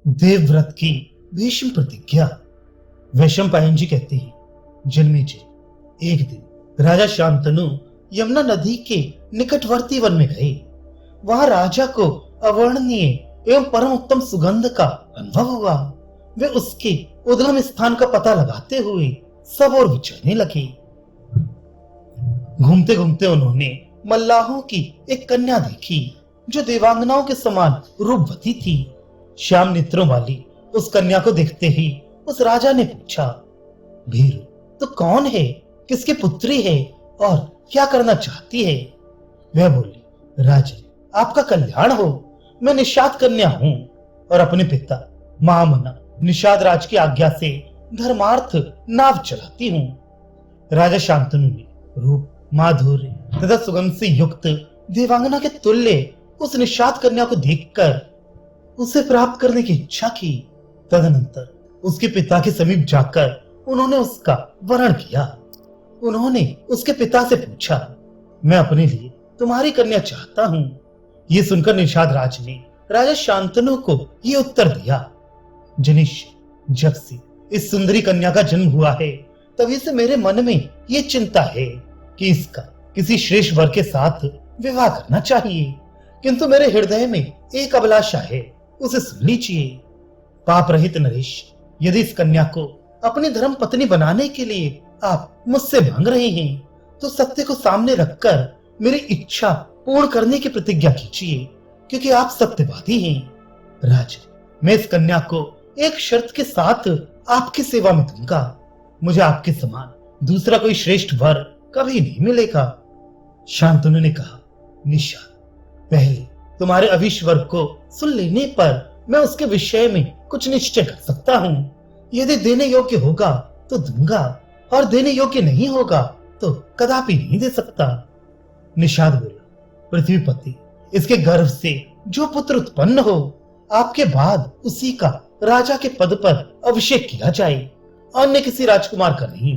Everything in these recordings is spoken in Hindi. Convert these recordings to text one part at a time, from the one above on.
देवव्रत की भीष्म प्रतिज्ञा। वैशंपायन जी कहते हैं, जन्मेजय, एक दिन राजा शांतनु यमुना नदी के निकटवर्ती वन में गए। वहां राजा को अवर्णनीय एवं परम उत्तम सुगंध का अनुभव हुआ। वे उसके उद्गम स्थान का पता लगाते हुए सब ओर विचरने लगे। घूमते घूमते उन्होंने मल्लाहों की एक कन्या देखी जो देवांगनाओं के समान रूपवती थी। श्याम नेत्रों वाली उस कन्या को देखते ही उस राजा ने पूछा, भीरू, तो कौन है, किसकी पुत्री है और क्या करना चाहती है? वह बोली, राजन, आपका कल्याण हो। मैं निषाद कन्या हूं और अपने पिता महामना निषाद राज की आज्ञा से धर्मार्थ नाव चलाती हूं। राजा शांतनु ने रूप, माधुर्य तथा सुगंध से युक्त देवांगना के तुल्य उस निषाद कन्या को देखकर उसे प्राप्त करने की इच्छा की। तदनंतर उसके पिता के समीप जाकर उन्होंने उसका वरण किया। उन्होंने उसके पिता से पूछा, मैं अपने लिए तुम्हारी कन्या चाहता हूं। ये सुनकर निषाद राज ने राजा शांतनु को ये उत्तर दिया, जनिष्य, जब से इस सुंदरी कन्या का जन्म हुआ है तभी से मेरे मन में ये चिंता है कि इसका किसी श्रेष्ठ वर के साथ विवाह करना चाहिए, किंतु मेरे हृदय में एक अभिलाषा है, उसे सुन लीजिए। पाप रहित नरेश, यदि इस कन्या को अपनी धर्म पत्नी बनाने के लिए आप मुझसे मांग रहे हैं तो सत्य को सामने रखकर मेरी इच्छा पूर्ण करने की प्रतिज्ञा कीजिए, क्योंकि आप सत्यवादी हैं। राजा, मैं इस कन्या को एक शर्त के साथ आपकी सेवा में दूंगा। मुझे आपके समान दूसरा कोई श्रेष्ठ वर कभी नहीं मिलेगा। शांतनु ने कहा, निषाद, पहले तुम्हारे अविश्वर को सुन लेने पर मैं उसके विषय में कुछ निश्चय कर सकता हूँ। यदि देने योग्य होगा तो दूंगा और देने योग्य नहीं होगा तो कदापि नहीं दे सकता। निषाद बोला, पृथ्वीपति, इसके गर्भ से जो पुत्र उत्पन्न हो आपके बाद उसी का राजा के पद पर अभिषेक किया जाए, अन्य किसी राजकुमार का नहीं।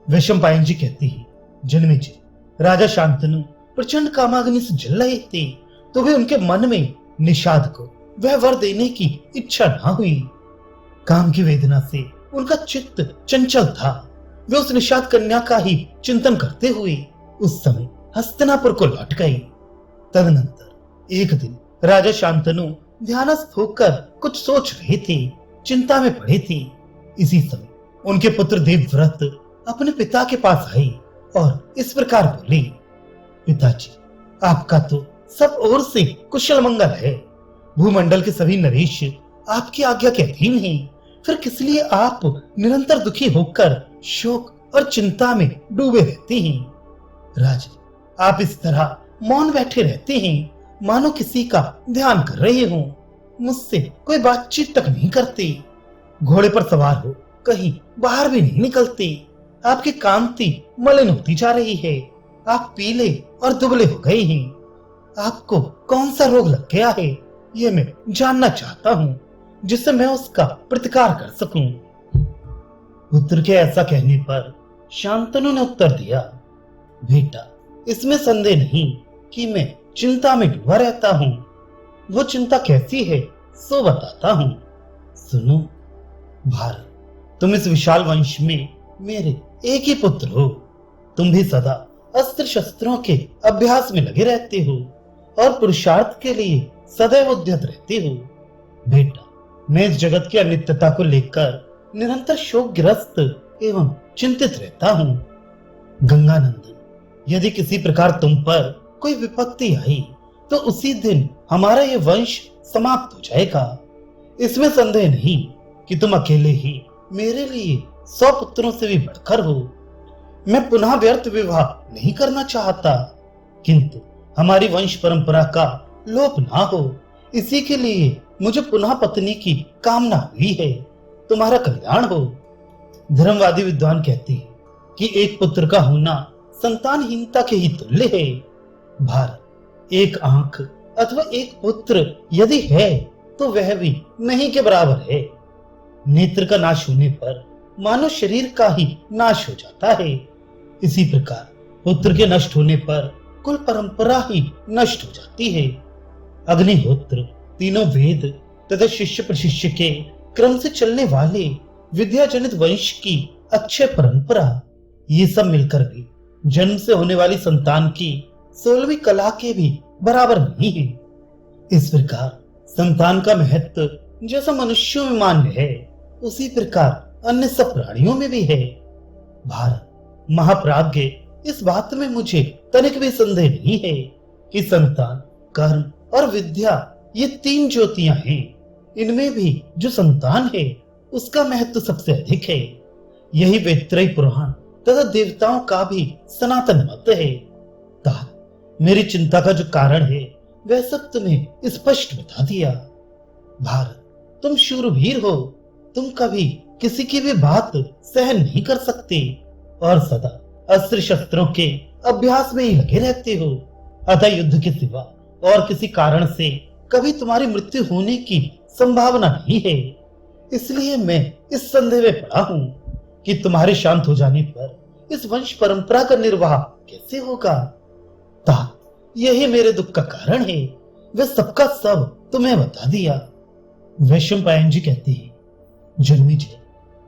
वैशंपायन जी कहते हैं, जन्मेजय, राजा शांतनु प्रचंड कामाग्नि से जल रहे थे तो भी उनके मन में निषाद को वह वर देने की इच्छा ना हुई। काम की वेदना से उनका चित्त चंचल था। वे उस निषाद कन्या का ही चिंतन करते हुए उस समय हस्तिनापुर को लौट गए। तदनंतर एक दिन राजा शांतनु ध्यानस्थ होकर कुछ सोच रहे थे, चिंता में पड़े थे। इसी समय उनके पुत्र देवव्रत अपने पिता के पास आए और इस प्रकार बोले, पिताजी, आपका तो सब ओर से कुशल मंगल है। भूमंडल के सभी नरेश आपकी आज्ञा के अधीन हैं, फिर किस लिए आप निरंतर दुखी होकर शोक और चिंता में डूबे रहते हैं? राजन, आप इस तरह मौन बैठे रहते हैं मानो किसी का ध्यान कर रहे हो। मुझसे कोई बातचीत तक नहीं करते। घोड़े पर सवार हो कहीं बाहर भी नहीं निकलते। आपकी कांति मलिन होती जा रही है। आप पीले और दुबले हो गए हैं। आपको कौन सा रोग लग गया है ये मैं जानना चाहता हूँ, जिससे मैं उसका प्रतिकार कर सकूं। पुत्र के ऐसा कहने पर शांतनु ने उत्तर दिया, बेटा, इसमें संदेह नहीं कि मैं चिंता में डूबा रहता हूँ। वो चिंता कैसी है सो बताता हूँ। सुनो भारत, तुम इस विशाल वंश में मेरे एक ही पुत्र हो। तुम भी सदा अस्त्र शस्त्रों के अभ्यास में लगे रहते हो और पुरुषार्थ के लिए सदैव उद्यत रहते हो। बेटा, मैं इस जगत की अनित्यता को लेकर निरंतर शोकग्रस्त एवं चिंतित रहता हूँ। गंगानंदन, यदि किसी प्रकार तुम पर कोई विपत्ति आई तो उसी दिन हमारा ये वंश समाप्त हो जाएगा। इसमें संदेह नहीं कि तुम अकेले ही मेरे लिए 100 पुत्रों से भी बढ़कर हो। मैं पुनः व्यर्थ विवाह नहीं करना चाहता, किंतु हमारी वंश परंपरा का लोप ना हो, इसी के लिए मुझे पुनः पत्नी की कामना हुई है। तुम्हारा कल्याण हो। धर्मवादी विद्वान कहते हैं कि एक पुत्र का होना संतानहीनता के ही तुल्य है। भारत, एक आंख अथवा एक पुत्र यदि है तो वह भी नहीं के बराबर है। नेत्र का नाश होने पर मानो शरीर का ही नाश हो जाता है। इसी प्रकार पुत्र के नष्ट होने पर कुल परंपरा ही नष्ट हो जाती है। अग्निहोत्र, तीनों वेद तथा शिष्य प्रशिष्य के क्रम से चलने वाले विद्या जनित वंश की अक्षय परंपरा, ये सब मिलकर भी जन्म से होने वाली संतान की 16वीं कला के भी बराबर नहीं है। इस प्रकार संतान का महत्व जैसा मनुष्यों में मान्य है, उसी प्रकार अन्य सब प्राणियों में भी है। भारत महाप्राज्ञ, इस बात में मुझे तनिक भी संदेह नहीं है कि संतान, कर्म और विद्या ये 3 ज्योतियां हैं। इनमें भी जो संतान है उसका महत्व सबसे अधिक है। यही वेत्रयी पुराण तथा देवताओं का भी सनातन मत है। मेरी चिंता का जो कारण है वह सब तुम्हें स्पष्ट बता दिया। भारत, तुम शूरवीर हो, तुम कभी किसी की भी बात सहन नहीं कर सकते और सदा अस्त्र शस्त्रों के अभ्यास में ही लगे रहते हो। अतः युद्ध के सिवा और किसी कारण से कभी तुम्हारी मृत्यु होने की संभावना नहीं है। इसलिए मैं इस संदेह में पड़ा हूं कि तुम्हारे शांत हो जाने पर इस वंश परंपरा का निर्वाह कैसे होगा। यही मेरे दुख का कारण है। वह सबका सब तुम्हें बता दिया। वैशंपायन जी कहते हैं, जन्मेजय,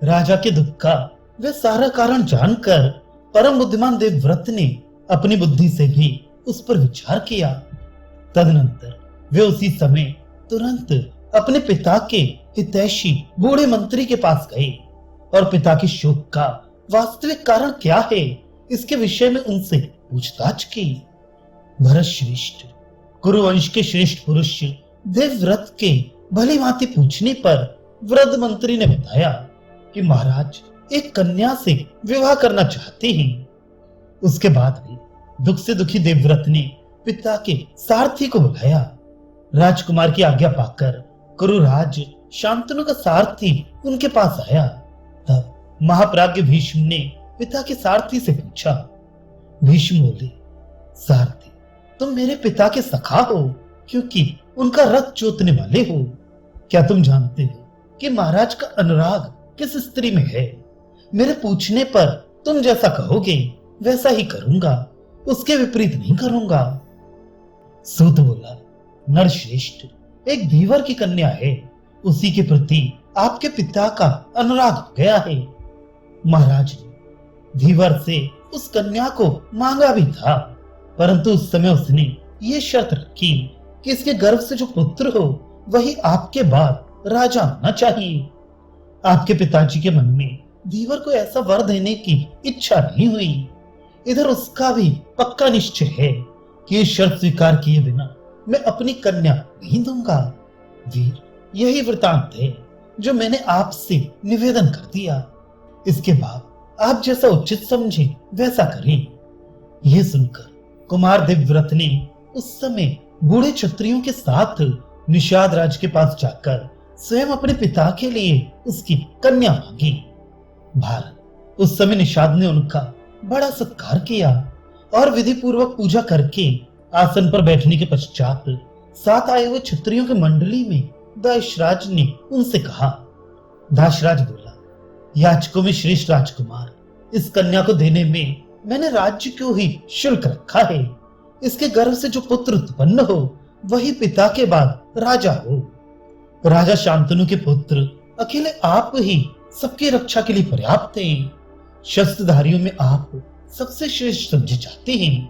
राजा के दुख का वह सारा कारण जानकर परम बुद्धिमान देवव्रत ने अपनी बुद्धि से भी उस पर विचार किया। तदनंतर वे उसी समय तुरंत अपने पिता के हितैषी बूढ़े मंत्री के पास गए और पिता के शोक का वास्तविक कारण क्या है इसके विषय में उनसे पूछताछ की। भरत श्रेष्ठ, कुरुवंश के श्रेष्ठ पुरुष देवव्रत के भली भांति पूछने पर वृद्ध मंत्री ने बताया कि महाराज एक कन्या से विवाह करना चाहते हैं। उसके बाद भी दुख से दुखी देवव्रत ने पिता के सारथी को बुलाया। राजकुमार की आज्ञा पाकर कुरुराज शांतनु का सारथी उनके पास आया। तब महाप्राज्ञ भीष्म ने पिता के सारथी से पूछा। भीष्म बोले, सारथी, तुम मेरे पिता के सखा हो क्योंकि उनका रथ जोतने वाले हो। क्या तुम जानते हो कि महाराज का अनुराग किस स्त्री में है? मेरे पूछने पर तुम जैसा कहोगे वैसा ही करूंगा, उसके विपरीत नहीं करूंगा। सूत बोला, नरश्रेष्ठ, एक धीवर की कन्या है, उसी के प्रति आपके पिता का अनुराग हो गया है। महाराज ने धीवर से उस कन्या को मांगा भी था, परंतु उस समय उसने ये शर्त रखी कि इसके गर्भ से जो पुत्र हो वही आपके बाद राजा होना चाहिए। आपके पिताजी के मन में धीवर को ऐसा वर देने की इच्छा नहीं हुई। इधर उसका भी पक्का निश्चय है कि ये शर्त स्वीकार किए बिना मैं अपनी कन्या नहीं दूंगा। वीर, यही वृतांत है जो मैंने आपसे निवेदन कर दिया। इसके बाद आप जैसा उचित समझे वैसा करें। यह सुनकर कुमार देवव्रत ने उस समय बूढ़े क्षत्रियों के साथ निषाद राज के पास जाकर स्वयं अपने पिता के लिए उसकी कन्या मांगी। भारत, उस समय निषाद ने उनका बड़ा सत्कार किया और विधि पूर्वक पूजा करके आसन पर बैठने के पश्चात साथ आए हुए क्षत्रियों की मंडली में दाशराज ने उनसे कहा। दाशराज बोला, याचकों में श्रेष्ठ राजकुमार, इस कन्या को देने में मैंने राज्य को ही शुल्क रखा है। इसके गर्भ से जो पुत्र उत्पन्न हो वही पिता के बाद राजा हो। राजा शांतनु के पुत्र अकेले आप ही सबकी रक्षा के लिए पर्याप्त हैं। शस्त्रधारियों में आप सबसे श्रेष्ठ समझे जाते हैं,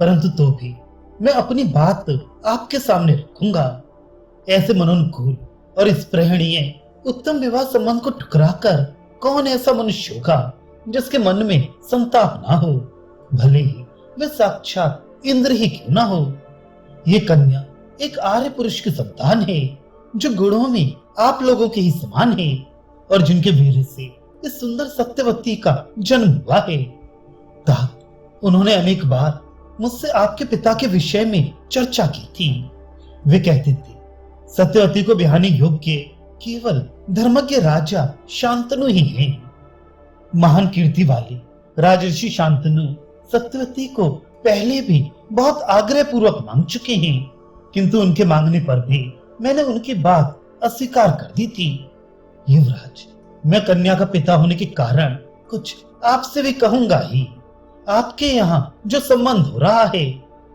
परंतु तो भी मैं अपनी बात आपके सामने रखूंगा। ऐसे मनोनुकूल और स्पृहणीय उत्तम विवाह संबंध को ठुकराकर कौन ऐसा मनुष्य होगा जिसके मन में संताप ना हो, भले ही वह साक्षात इंद्र ही क्यों ना हो। ये कन्या एक आर्य पुरुष की संतान है जो गुणों में आप लोगों के ही समान है और जिनके वीर से इस सुंदर सत्यवती का जन्म हुआ है। उन्होंने अनेक बार मुझसे आपके पिता के विषय में चर्चा की थी। वे कहते थे सत्यवती को बिहाने योग्य केवल धर्मज्ञ राजा शांतनु ही हैं। महान कीर्ति वाले राजर्षि शांतनु सत्यवती को पहले भी बहुत आग्रह पूर्वक मांग चुके हैं, किंतु उनके मांगने पर भी मैंने उनकी बात अस्वीकार कर दी थी। युवराज, मैं कन्या का पिता होने के कारण कुछ आपसे भी कहूंगा ही। आपके यहाँ जो संबंध हो रहा है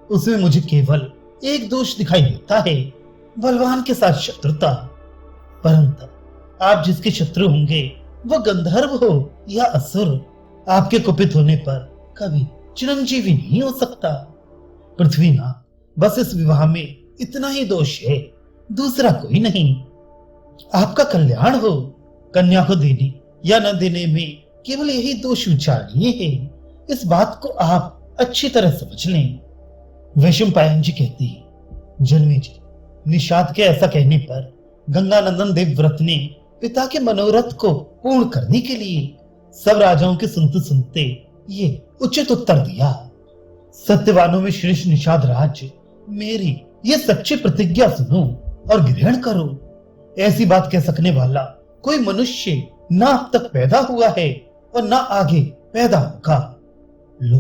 उसमें मुझे केवल एक दोष दिखाई देता है, बलवान के साथ शत्रुता। परंतु आप जिसके शत्रु होंगे वो गंधर्व हो या असुर, आपके कुपित होने पर कभी चिरंजीवी नहीं हो सकता। पृथ्वीनाथ, बस इस विवाह में इतना ही दोष है, दूसरा कोई नहीं। आपका कल्याण हो। कन्या को देने या न देने में केवल यही दोष विचारणीय है, इस बात को आप अच्छी तरह समझ लें। वैशंपायन जी कहती है, जन्मेजय, निषाद के ऐसा कहने पर गंगानंदन देवव्रत ने पिता के मनोरथ को पूर्ण करने के लिए सब राजाओं के सुनते सुनते ये उचित उत्तर दिया। सत्यवानों में श्रेष्ठ निषाद राज, मेरी ये सच्ची प्रतिज्ञा सुनो और ग्रहण करो। ऐसी बात कह सकने वाला कोई मनुष्य ना अब तक पैदा हुआ है और ना आगे पैदा होगा। लो,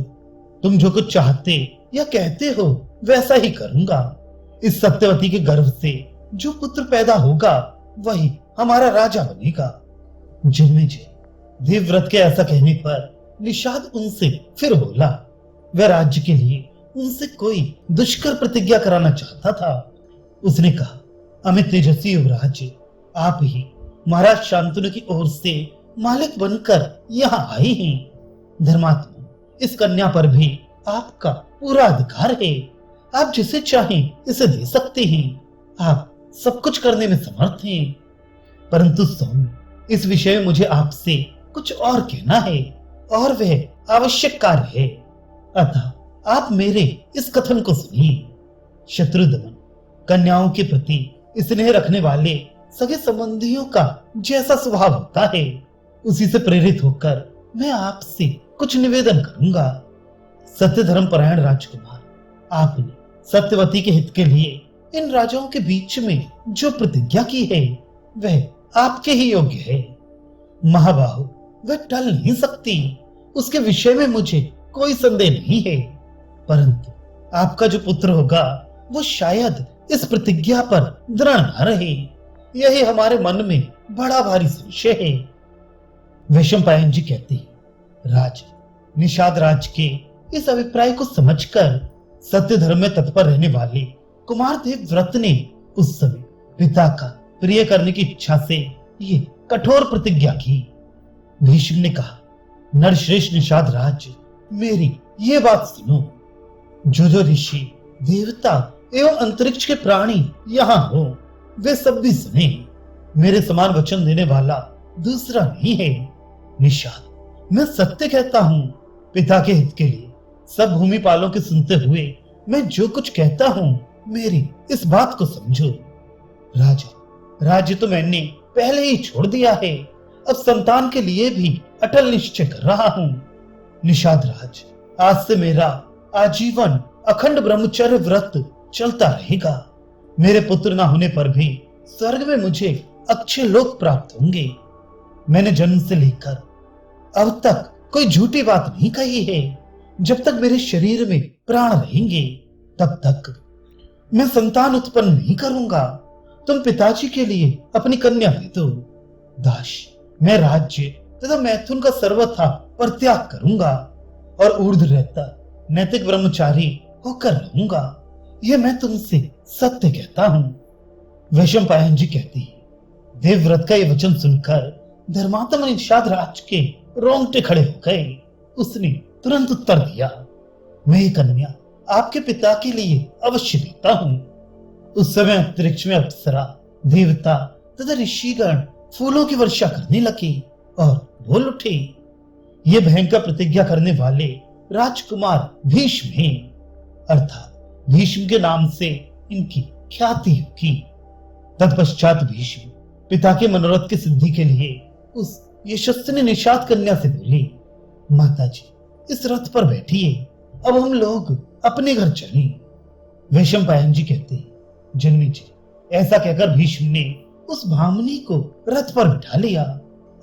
तुम जो कुछ चाहते या कहते हो वैसा ही करूंगा। इस सत्यवती के गर्भ से जो पुत्र पैदा होगा वही हमारा राजा बनेगा। जन्मेजय, देवव्रत के ऐसा कहने पर निषाद उनसे फिर बोला। वह राज्य के लिए उनसे कोई दुष्कर प्रतिज्ञा कराना चाहता था। उसने कहा, अमित तेजस्वी युवराज, आप ही महाराज शांतनु की ओर से मालिक बनकर यहाँ आए हैं। धर्मात्मा, इस कन्या पर भी आपका पूरा अधिकार है। आप जिसे चाहें इसे दे सकते हैं। आप सब कुछ करने में समर्थ हैं। परंतु सौम्य, इस विषय में मुझे आपसे कुछ और कहना है और वह आवश्यक कार्य है। अतः आप मेरे इस कथन को सुनिए। शत्रुदमन, कन्याओं के प्रति स्नेह रखने वाले सगे संबंधियों का जैसा स्वभाव होता है, उसी से प्रेरित होकर मैं आपसे कुछ निवेदन करूंगा। सत्य धर्म परायण राजकुमार, आपने सत्यवती के हित के लिए इन राजाओं के बीच में जो प्रतिज्ञा की है वह आपके ही योग्य है। महाबाहु, वह टल नहीं सकती, उसके विषय में मुझे कोई संदेह नहीं है। परंतु आपका जो पुत्र होगा वो शायद इस प्रतिज्ञा पर दृढ़ न रहे, यही हमारे मन में बड़ा भारी संशय है। वैशंपायन जी कहते हैं, राज, निषाद राज के इस अभिप्राय को समझकर सत्य धर्म में तत्पर रहने वाले कुमार देवव्रत ने उस समय पिता का प्रिय करने की इच्छा से ये कठोर प्रतिज्ञा की। भीष्म ने कहा, नरश्रेष्ठ निषाद राज, मेरी ये बात सुनो। जो ऋषि, देवता एवं अंतरिक्ष के प्राणी यहाँ हो वे सब भी सुने। मेरे समान वचन देने वाला दूसरा नहीं है। निषाद, मैं सत्य कहता हूँ, पिता के हित के लिए सब भूमिपालों के सुनते हुए मैं जो कुछ कहता हूँ मेरी इस बात को समझो। राजा, राज्य तो मैंने पहले ही छोड़ दिया है, अब संतान के लिए भी अटल निश्चय कर रहा हूँ। निषाद राज, आज से मेरा आजीवन अखंड ब्रह्मचर्य व्रत चलता रहेगा। मेरे पुत्र ना होने पर भी स्वर्ग में मुझे अच्छे लोक प्राप्त होंगे। मैंने जन्म से लेकर अब तक कोई झूठी बात नहीं कही है। जब तक मेरे शरीर में प्राण रहेंगे तब तक मैं संतान उत्पन्न नहीं करूंगा। तुम पिताजी के लिए अपनी कन्या दे दो। दास, मैं राज्य तथा मैथुन का सर्वथा परित्याग करूंगा और ऊर्ध्व रहता नैतिक ब्रह्मचारी होकर रहूंगा। यह मैं तुमसे सत्य कहता हूँ। वैशंपायन जी कहती है, देवव्रत का यह वचन सुनकर धर्मात्मा निषाद राज के रोंगटे खड़े हो गए। उसने तुरंत उत्तर दिया, मैं ये कन्या आपके पिता के लिए अवश्य देता हूँ। उस समय अंतरिक्ष में अप्सरा, देवता तथा ऋषिगण फूलों की वर्षा करने लगे और बोल उठे, ये भयंकर प्रतिज्ञा करने वाले राजकुमार भीष्म हैं, अर्थात भीष्म के नाम से इनकी ख्याति होगी। तत्पश्चात भीष्म पिता के मनोरथ की सिद्धि के लिए उस यशस्विनी निषाद कन्या से बोले, माताजी, इस रथ पर बैठिए, अब हम लोग अपने घर चलें। वैशंपायन जी कहते हैं, जन्मेजय, ऐसा कहकर भीष्म ने उस भामिनी को रथ पर बिठा लिया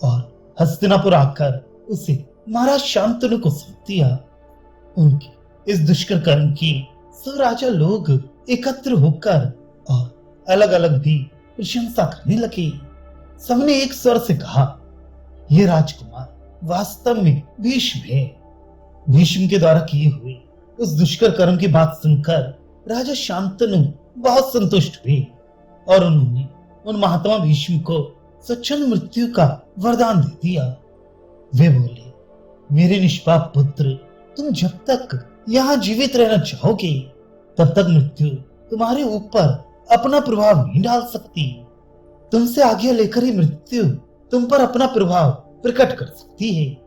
और हस्तिनापुर आकर उसे महाराज शांतनु को सौंप दिया। उनकी इस दुष्कर कर्म की सब राजा लोग एकत्र होकर और अलग अलग भी प्रशंसा करने लगे। सबने एक स्वर से कहा, ये राजकुमार वास्तव में भीष्म है। भीष्म के द्वारा किए हुए उस दुष्कर कर्म की बात सुनकर राजा शांतनु बहुत संतुष्ट हुए और उन्होंने उन महात्मा भीष्म को स्वच्छंद मृत्यु का वरदान दे दिया। वे बोले, मेरे निष्पाप पुत्र, तुम जब तक यहाँ जीवित रहना चाहोगे तब तक मृत्यु तुम्हारे ऊपर अपना प्रभाव नहीं डाल सकती। तुमसे आज्ञा लेकर ही मृत्यु तुम पर अपना प्रभाव प्रकट कर सकती है।